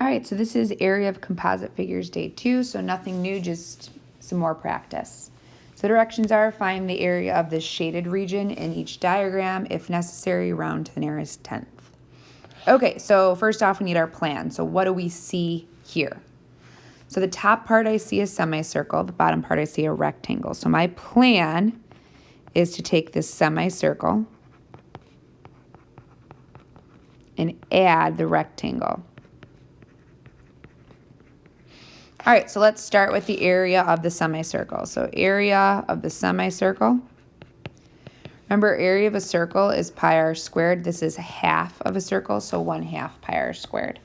All right, so this is area of composite figures day 2, so nothing new, just some more practice. So directions are find the area of the shaded region in each diagram. If necessary, round to the nearest tenth. Okay, so first off, we need our plan. So what do we see here? So the top part I see a semicircle, the bottom part I see a rectangle. So my plan is to take this semicircle and add the rectangle. All right, so let's start with the area of the semicircle. So area of the semicircle. Remember, area of a circle is pi r squared. This is half of a circle, so 1/2 pi r squared.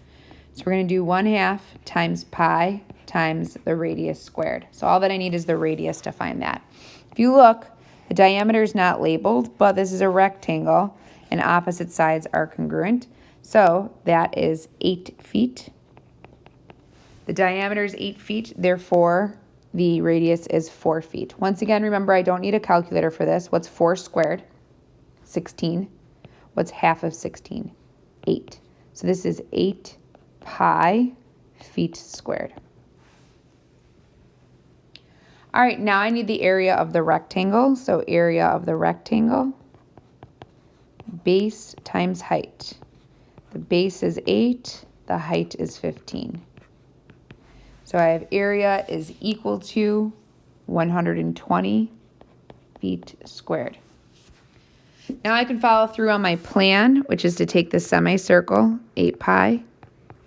So we're going to do 1/2 times pi times the radius squared. So all that I need is the radius to find that. If you look, the diameter is not labeled, but this is a rectangle, and opposite sides are congruent. So that is 8 feet. The diameter is 8 feet, therefore the radius is 4 feet. Once again, remember, I don't need a calculator for this. What's 4 squared? 16. What's half of 16? 8. So this is 8 pi feet squared. All right, now I need the area of the rectangle. So area of the rectangle, base times height. The base is 8, the height is 15. So I have area is equal to 120 feet squared. Now I can follow through on my plan, which is to take the semicircle, 8 pi,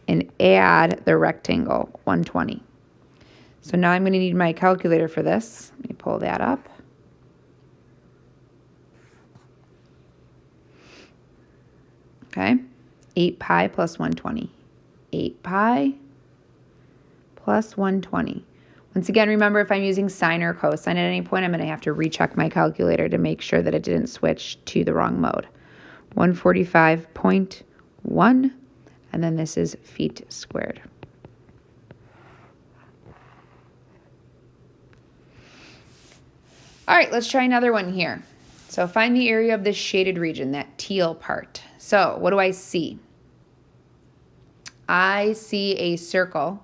and add the rectangle, 120. So now I'm going to need my calculator for this. Let me pull that up. Okay, 8 pi plus 120. 8 pi plus 120. Once again, remember, if I'm using sine or cosine at any point, I'm going to have to recheck my calculator to make sure that it didn't switch to the wrong mode. 145.1, and then this is feet squared. All right, let's try another one here. So find the area of this shaded region, that teal part. So what do I see? I see a circle.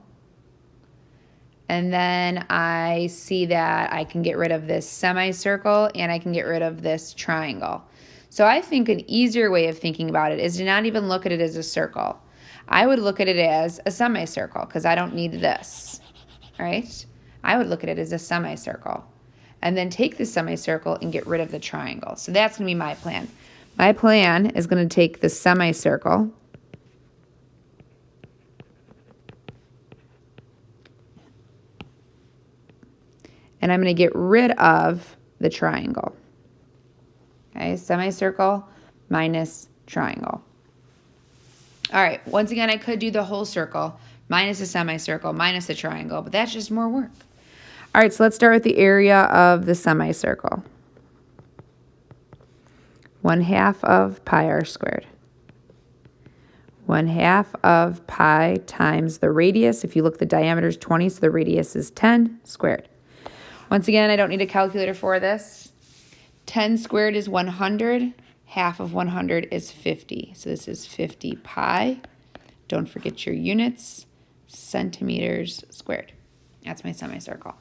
And then I see that I can get rid of this semicircle and I can get rid of this triangle. So I think an easier way of thinking about it is to not even look at it as a circle. I would look at it as a semicircle because I don't need this, right? I would look at it as a semicircle and then take the semicircle and get rid of the triangle. So that's going to be my plan. My plan is going to take the semicircle and I'm going to get rid of the triangle. Okay, semicircle minus triangle. All right, once again, I could do the whole circle minus a semicircle minus a triangle, but that's just more work. All right, so let's start with the area of the semicircle. 1/2 of pi r squared. 1/2 of pi times the radius. If you look, the diameter is 20, so the radius is 10 squared. Once again, I don't need a calculator for this. 10 squared is 100. Half of 100 is 50. So this is 50 pi. Don't forget your units. Centimeters squared. That's my semicircle.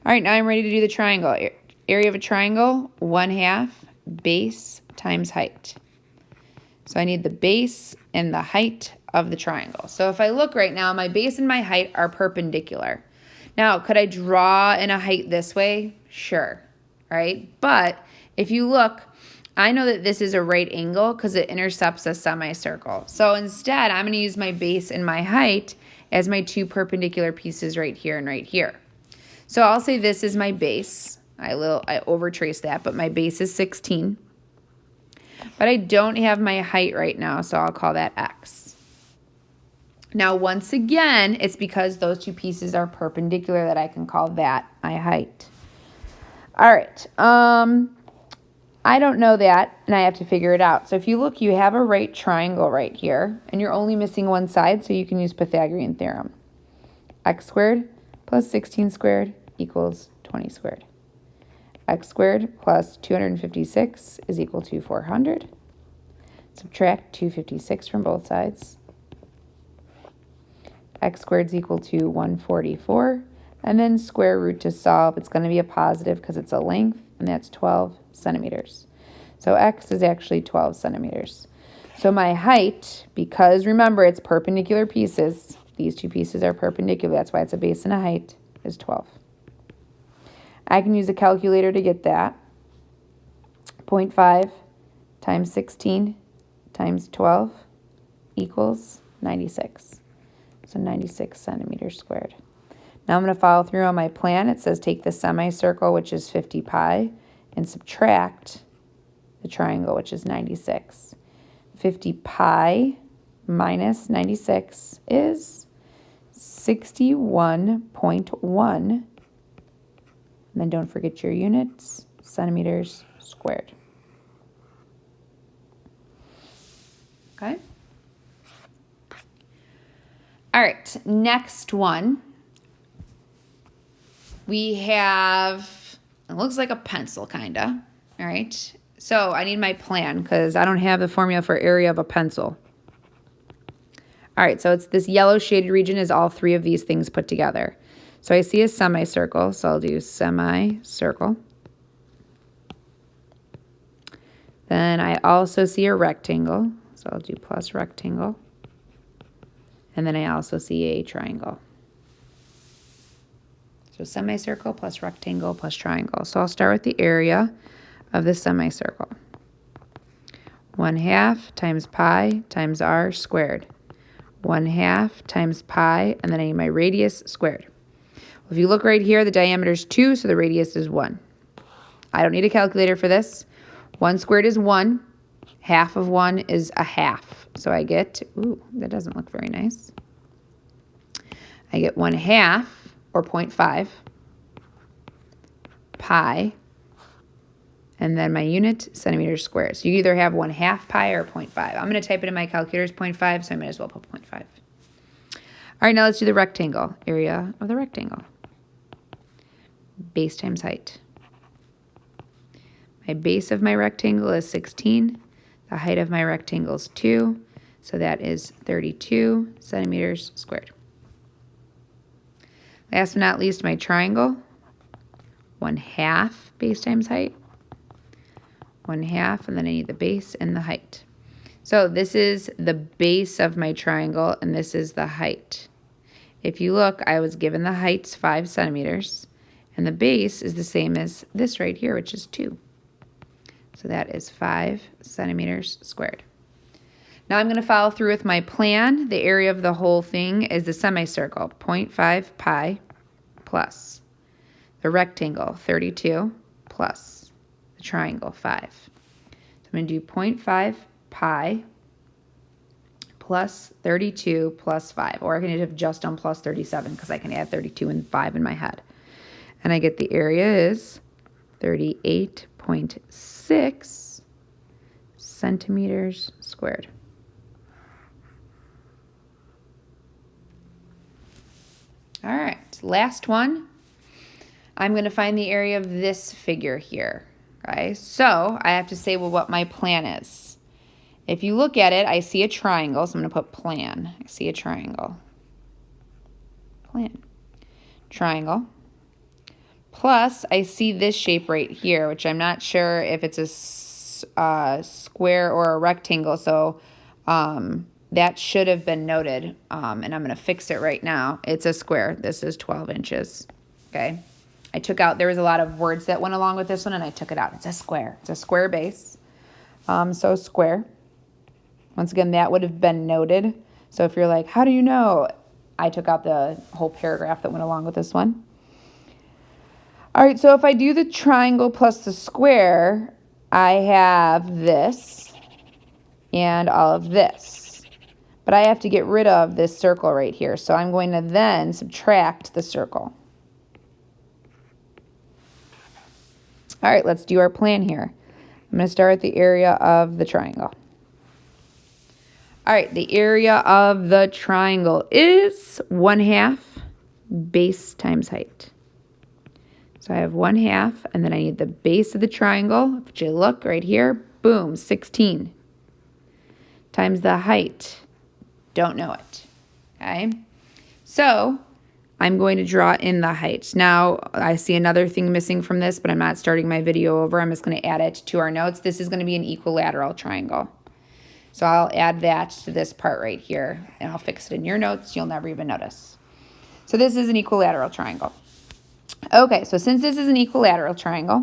All right, now I'm ready to do the triangle. Area of a triangle, 1/2 base times height. So I need the base and the height of the triangle. So if I look right now, my base and my height are perpendicular. Now, could I draw in a height this way? Sure, right? But if you look, I know that this is a right angle because it intercepts a semicircle. So instead, I'm going to use my base and my height as my two perpendicular pieces right here and right here. So I'll say this is my base. I overtrace that, but my base is 16. But I don't have my height right now, so I'll call that x. Now, once again, it's because those two pieces are perpendicular that I can call that my height. All right. I don't know that, and I have to figure it out. So if you look, you have a right triangle right here, and you're only missing one side, so you can use Pythagorean theorem. X squared plus 16 squared equals 20 squared. X squared plus 256 is equal to 400. Subtract 256 from both sides. x squared is equal to 144. And then square root to solve, it's going to be a positive because it's a length, and that's 12 centimeters. So x is actually 12 centimeters. So my height, because remember it's perpendicular pieces, these two pieces are perpendicular, that's why it's a base and a height, is 12. I can use a calculator to get that. 0.5 times 16 times 12 equals 96. So 96 centimeters squared. Now I'm going to follow through on my plan. It says take the semicircle, which is 50 pi, and subtract the triangle, which is 96. 50 pi minus 96 is 61.1. And then don't forget your units, centimeters squared. Okay? All right, next one. We have, it looks like a pencil, kind of. All right, so I need my plan because I don't have the formula for area of a pencil. All right, so it's this yellow shaded region is all three of these things put together. So I see a semicircle, so I'll do semicircle. Then I also see a rectangle, so I'll do plus rectangle. And then I also see a triangle. So semicircle plus rectangle plus triangle. So I'll start with the area of the semicircle. 1/2 times pi times r squared. 1/2 times pi, and then I need my radius squared. Well, if you look right here, the diameter is 2, so the radius is 1. I don't need a calculator for this. 1 squared is 1. Half of 1 is a half. So I get, ooh, that doesn't look very nice. I get 1/2, or 0.5, pi, and then my unit, centimeters squared. So you either have 1/2 pi or 0.5. I'm going to type it in my calculator as 0.5, so I might as well put 0.5. All right, now let's do the rectangle. Area of the rectangle. Base times height. My base of my rectangle is 16. The height of my rectangle is 2. So that is 32 centimeters squared. Last but not least, my triangle. 1/2 base times height. 1/2, and then I need the base and the height. So this is the base of my triangle, and this is the height. If you look, I was given the height's 5 centimeters, and the base is the same as this right here, which is 2. So that is 5 centimeters squared. Now I'm going to follow through with my plan. The area of the whole thing is the semicircle, 0.5 pi plus the rectangle, 32, plus the triangle, 5. So I'm going to do 0.5 pi plus 32 plus 5. Or I can have just done plus 37 because I can add 32 and 5 in my head. And I get the area is 38.6 centimeters squared. All right, last one. I'm going to find the area of this figure here. Okay, so I have to say, well, what my plan is. If you look at it, I see a triangle, so I'm going to put plan. I see a triangle. Plan. Triangle. Plus, I see this shape right here, which I'm not sure if it's a square or a rectangle, so that should have been noted, and I'm going to fix it right now. It's a square. This is 12 inches, okay? I took out, there was a lot of words that went along with this one, and I took it out. It's a square. It's a square base, so square. Once again, that would have been noted. So if you're like, how do you know? I took out the whole paragraph that went along with this one. All right, so if I do the triangle plus the square, I have this and all of this. But I have to get rid of this circle right here. So I'm going to then subtract the circle. All right, let's do our plan here. I'm going to start at the area of the triangle. All right, the area of the triangle is 1/2 base times height. So I have 1/2, and then I need the base of the triangle. If you look right here, boom, 16 times the height. Don't know it, okay? So I'm going to draw in the height. Now, I see another thing missing from this, but I'm not starting my video over. I'm just going to add it to our notes. This is going to be an equilateral triangle. So I'll add that to this part right here, and I'll fix it in your notes. You'll never even notice. So this is an equilateral triangle. Okay, so since this is an equilateral triangle,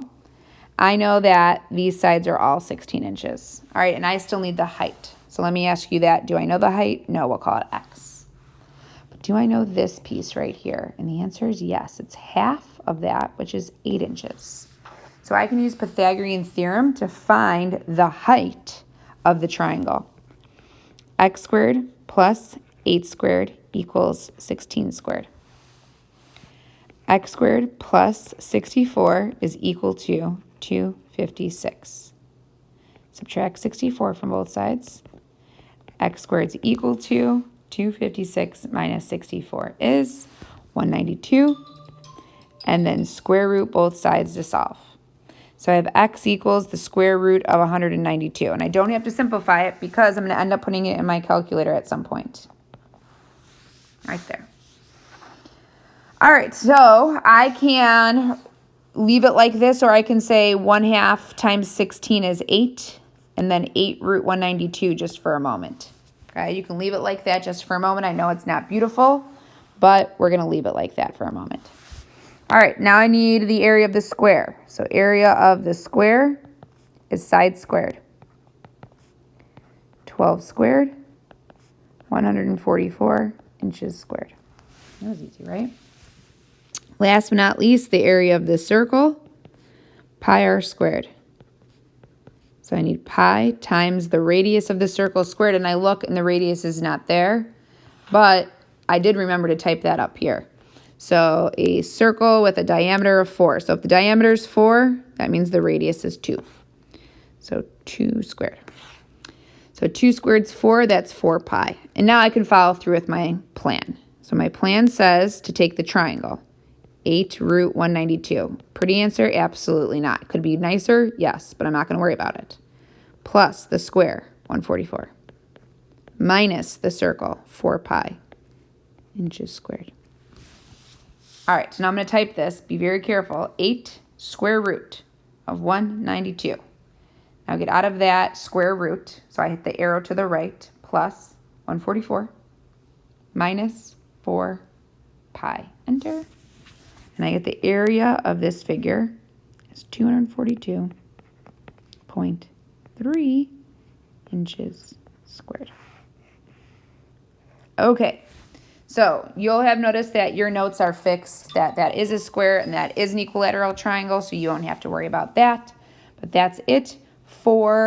I know that these sides are all 16 inches. All right, and I still need the height. So let me ask you that. Do I know the height? No, we'll call it x. But do I know this piece right here? And the answer is yes. It's half of that, which is 8 inches. So I can use Pythagorean theorem to find the height of the triangle. X squared plus 8 squared equals 16 squared. X squared plus 64 is equal to 256. Subtract 64 from both sides. X squared is equal to 256 minus 64 is 192. And then square root both sides to solve. So I have x equals the square root of 192. And I don't have to simplify it because I'm going to end up putting it in my calculator at some point. Right there. All right, so I can leave it like this, or I can say 1/2 times 16 is 8, and then 8 root 192 just for a moment. Okay, you can leave it like that just for a moment. I know it's not beautiful, but we're going to leave it like that for a moment. All right, now I need the area of the square. So area of the square is side squared. 12 squared, 144 inches squared. That was easy, right? Last but not least, the area of the circle, pi r squared. So I need pi times the radius of the circle squared, and I look and the radius is not there, but I did remember to type that up here. So a circle with a diameter of 4. So if the diameter is 4, that means the radius is 2. So 2 squared. So 2 squared is 4, that's 4 pi. And now I can follow through with my plan. So my plan says to take the triangle. 8 root 192. Pretty answer? Absolutely not. Could be nicer? Yes, but I'm not going to worry about it. Plus the square, 144. Minus the circle, 4 pi inches squared. All right, so now I'm going to type this. Be very careful. 8 square root of 192. Now get out of that square root. So I hit the arrow to the right. Plus 144 minus 4 pi. Enter. And I get the area of this figure is 242.3 inches squared. Okay, so you'll have noticed that your notes are fixed, that is a square and that is an equilateral triangle, so you don't have to worry about that. But that's it for